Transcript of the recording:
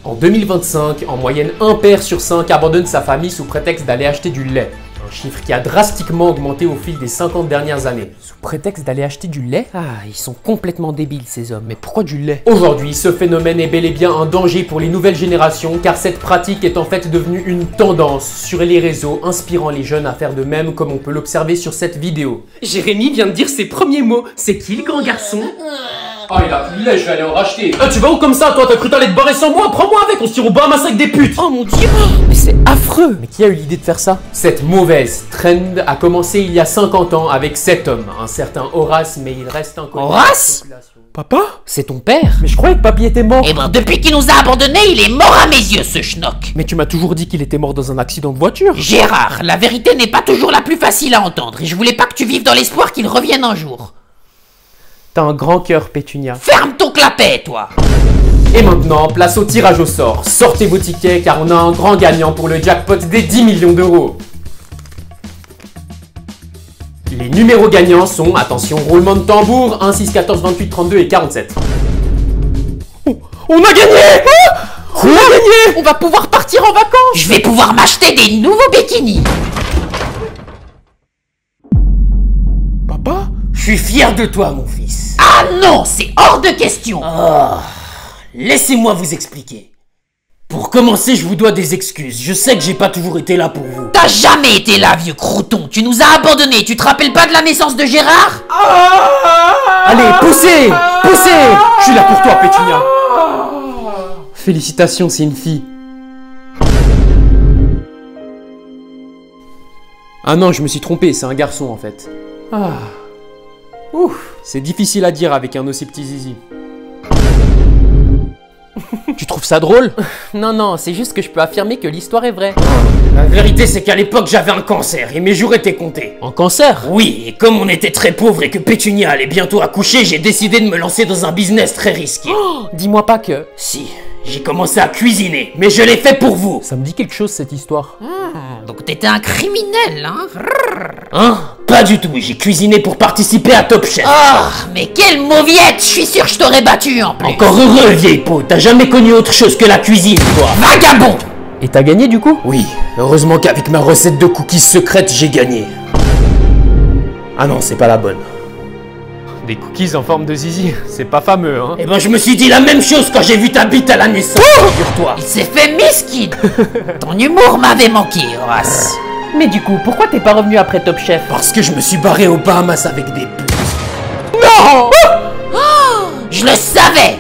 En 2025, en moyenne, un père sur 5 abandonne sa famille sous prétexte d'aller acheter du lait. Un chiffre qui a drastiquement augmenté au fil des 50 dernières années. Sous prétexte d'aller acheter du lait? Ah, ils sont complètement débiles ces hommes. Mais pourquoi du lait? Aujourd'hui, ce phénomène est bel et bien un danger pour les nouvelles générations car cette pratique est en fait devenue une tendance sur les réseaux, inspirant les jeunes à faire de même comme on peut l'observer sur cette vidéo. Jérémy vient de dire ses premiers mots. C'est qui le grand garçon? Ah, il a plus de lait, je vais aller en racheter. Tu vas où comme ça, toi? T'as cru t'allais te barrer sans moi? Prends-moi avec, on se tire au Bahamas avec des putes! Oh mon dieu! Mais c'est affreux! Mais qui a eu l'idée de faire ça? Cette mauvaise trend a commencé il y a 50 ans avec cet homme, un certain Horace, mais il reste inconnu. Horace? Papa? C'est ton père? Mais je croyais que papy était mort. Eh ben, depuis qu'il nous a abandonnés, il est mort à mes yeux, ce schnock. Mais tu m'as toujours dit qu'il était mort dans un accident de voiture. Gérard, la vérité n'est pas toujours la plus facile à entendre, et je voulais pas que tu vives dans l'espoir qu'il revienne un jour. T'as un grand cœur, Pétunia. Ferme ton clapet, toi! Et maintenant, place au tirage au sort. Sortez vos tickets car on a un grand gagnant pour le jackpot des 10 millions d'euros. Les numéros gagnants sont, attention, roulement de tambour, 1, 6, 14, 28, 32 et 47. On a gagné! On a gagné! On va pouvoir partir en vacances! Je vais pouvoir m'acheter des nouveaux bikinis! Papa? Je suis fier de toi, mon fils. Ah non, c'est hors de question! Oh, laissez-moi vous expliquer. Pour commencer, je vous dois des excuses. Je sais que j'ai pas toujours été là pour vous. T'as jamais été là, vieux crouton! Tu nous as abandonnés! Tu te rappelles pas de la naissance de Gérard? Allez, poussez! Poussez! Je suis là pour toi, Pétunia! Félicitations, c'est une fille. Ah non, je me suis trompé, c'est un garçon en fait. Ah. Ouf, c'est difficile à dire avec un aussi petit zizi. Tu trouves ça drôle? Non, c'est juste que je peux affirmer que l'histoire est vraie. La vérité, c'est qu'à l'époque, j'avais un cancer et mes jours étaient comptés. Un cancer? Oui, et comme on était très pauvres et que Pétunia allait bientôt accoucher, j'ai décidé de me lancer dans un business très risqué. Oh, dis-moi pas que... Si, j'ai commencé à cuisiner, mais je l'ai fait pour vous. Ça me dit quelque chose, cette histoire. Donc t'étais un criminel, hein? Hein? Pas du tout, j'ai cuisiné pour participer à Top Chef. Oh, mais quelle mauviette! Je suis sûr que je t'aurais battu en plus! Encore heureux, vieille peau, t'as jamais connu autre chose que la cuisine, toi. Vagabond! Et t'as gagné du coup? Oui, heureusement qu'avec ma recette de cookies secrète, j'ai gagné. Ah non, c'est pas la bonne. Des cookies en forme de zizi, c'est pas fameux hein. Eh ben je me suis dit la même chose quand j'ai vu ta bite à la naissance, figure-toi. Il s'est fait miskin! Ton humour m'avait manqué, Horace. Mais du coup, pourquoi t'es pas revenu après Top Chef? Parce que je me suis barré aux Bahamas avec des putes. Non! Je le savais!